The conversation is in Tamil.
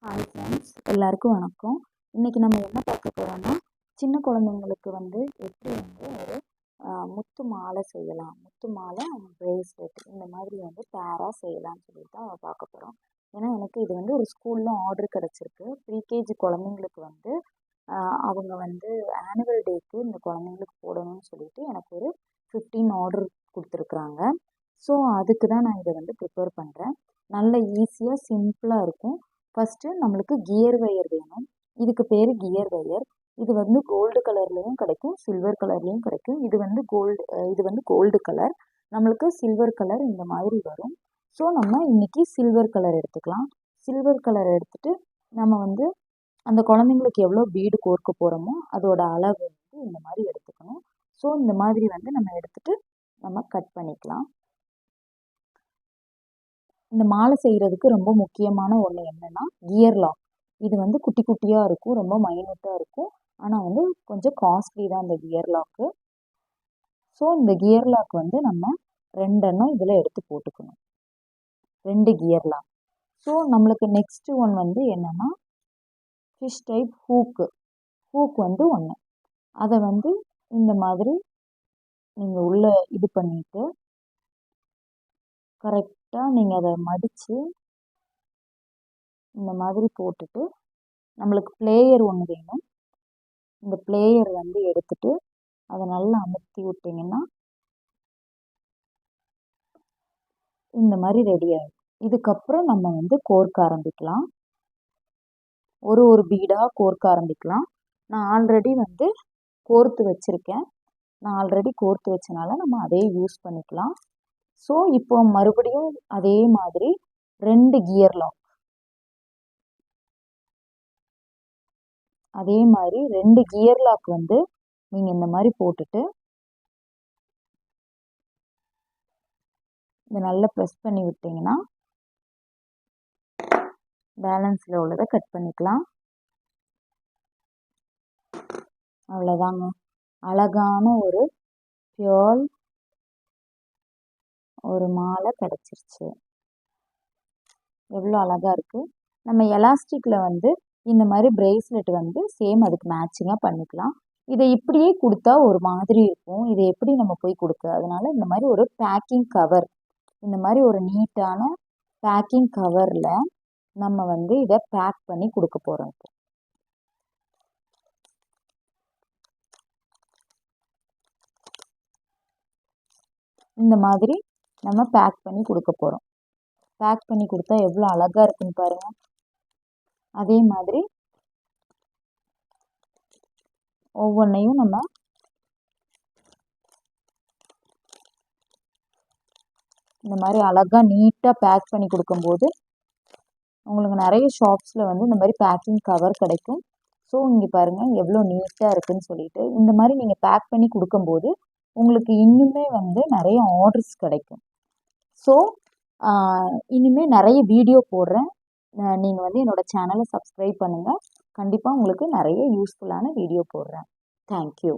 ஹாய் ஃப்ரெண்ட்ஸ், எல்லாருக்கும் வணக்கம். இன்றைக்கி நம்ம என்ன பார்க்க போகிறோன்னா, சின்ன குழந்தைங்களுக்கு எப்படி ஒரு முத்து மாலை செய்யலாம், முத்து மாலை அண்ட் ப்ரேஸ்லெட் இந்த மாதிரி பேராக செய்யலாம்னு சொல்லிட்டு தான் பார்க்க போகிறோம். ஏன்னா எனக்கு இது ஒரு ஸ்கூலில் ஆர்டர் கிடச்சிருக்கு. ப்ரீகேஜி குழந்தைங்களுக்கு அவங்க ஆனுவல் டேக்கு இந்த குழந்தைங்களுக்கு போடணும்னு சொல்லிட்டு எனக்கு ஒரு 15 ஆர்டர் கொடுத்துருக்குறாங்க. ஸோ அதுக்கு தான் நான் இதை ப்ரிப்பேர் பண்ணுறேன். நல்ல ஈஸியாக சிம்பிளாக இருக்கும். ஃபஸ்ட்டு நம்மளுக்கு கியர் ஒயர் வேணும். இதுக்கு பேர் கியர் ஒயர். இது கோல்டு கலர்லேயும் கிடைக்கும், சில்வர் கலர்லேயும் கிடைக்கும். இது கோல்டு கலர், நம்மளுக்கு சில்வர் கலர் இந்த மாதிரி வரும். ஸோ நம்ம இன்றைக்கி சில்வர் கலர் எடுத்துக்கலாம். சில்வர் கலர் எடுத்துகிட்டு நம்ம அந்த குழந்தைங்களுக்கு எவ்வளோ பீடு கோர்க்க போகிறோமோ அதோட அளவு இந்த மாதிரி எடுத்துக்கணும். ஸோ இந்த மாதிரி நம்ம எடுத்துகிட்டு நம்ம கட் பண்ணிக்கலாம். இந்த மாலை செய்கிறதுக்கு ரொம்ப முக்கியமான ஒன்று என்னென்னா கியர் லாக். இது குட்டி குட்டியாக இருக்கும், ரொம்ப மைனூட்டாக இருக்கும். ஆனால் கொஞ்சம் காஸ்ட்லி தான் இந்த கியர் லாக்கு. ஸோ இந்த கியர் லாக் நம்ம 2 எண்ணம் இதில் எடுத்து போட்டுக்கணும், 2 கியர் லாக். ஸோ நம்மளுக்கு நெக்ஸ்ட்டு ஒன் என்னென்னா ஃபிஷ் டைப் ஹூக் 1. அதை இந்த மாதிரி நீங்கள் உள்ளே இது பண்ணிவிட்டு கரெக்டாக நீங்கள் அதை மடித்து இந்த மாதிரி போட்டுட்டு, நம்மளுக்கு பிளேயர் ஒன்று வேணும். இந்த பிளேயர் எடுத்துட்டு அதை நல்லா அமுத்தி விட்டிங்கன்னா இந்த மாதிரி ரெடி ஆகிடும். இதுக்கப்புறம் நம்ம கோர்க்க ஆரம்பிக்கலாம். ஒரு பீடாக கோர்க்க ஆரம்பிக்கலாம். நான் ஆல்ரெடி கோர்த்து வச்சுருக்கேன். கோர்த்து வச்சனால நம்ம அதே யூஸ் பண்ணிக்கலாம். ஸோ இப்போ மறுபடியும் அதே மாதிரி 2 கியர் லாக், நீங்கள் இந்த மாதிரி போட்டுட்டு இதை நல்லா ப்ரெஸ் பண்ணி விட்டிங்கன்னா பேலன்ஸில் உள்ளதை கட் பண்ணிக்கலாம். அவ்வளோதாங்க, அழகான ஒரு பியோர் ஒரு மாலை கிடச்சிருச்சு. எவ்வளோ அழகாக இருக்குது. நம்ம எலாஸ்டிக்கில் இந்த மாதிரி ப்ரேஸ்லெட் சேம் அதுக்கு மேட்சிங்காக பண்ணிக்கலாம். இதை இப்படியே கொடுத்தா ஒரு மாதிரி இருக்கும். இதை எப்படி நம்ம போய் கொடுக்க, அதனால் இந்த மாதிரி ஒரு பேக்கிங் கவர், இந்த மாதிரி ஒரு நீட்டான பேக்கிங் கவரில் நம்ம இதை பேக் பண்ணி கொடுக்க போகிறோம். இப்போ இந்த மாதிரி நம்ம பேக் பண்ணி கொடுக்க போகிறோம். பேக் பண்ணி கொடுத்தா எவ்வளோ அழகாக இருக்குன்னு பாருங்கள். அதே மாதிரி ஒவ்வொன்றையும் நம்ம இந்த மாதிரி அழகாக நீட்டாக பேக் பண்ணி கொடுக்கும்போது உங்களுக்கு நிறைய ஷாப்ஸில் இந்த மாதிரி பேக்கிங் கவர் கிடைக்கும். ஸோ இங்கே பாருங்கள் எவ்வளோ நீட்டாக இருக்குதுன்னு சொல்லிட்டு. இந்த மாதிரி நீங்கள் பேக் பண்ணி கொடுக்கும்போது உங்களுக்கு இன்னுமே நிறைய ஆர்டர்ஸ் கிடைக்கும். ஸோ இனிமேல் நிறைய வீடியோ போடுறேன். நீங்கள் என்னோடய சேனலை சப்ஸ்கிரைப் பண்ணுங்கள். கண்டிப்பாக உங்களுக்கு நிறைய யூஸ்ஃபுல்லான வீடியோ போடுறேன். தேங்க்யூ.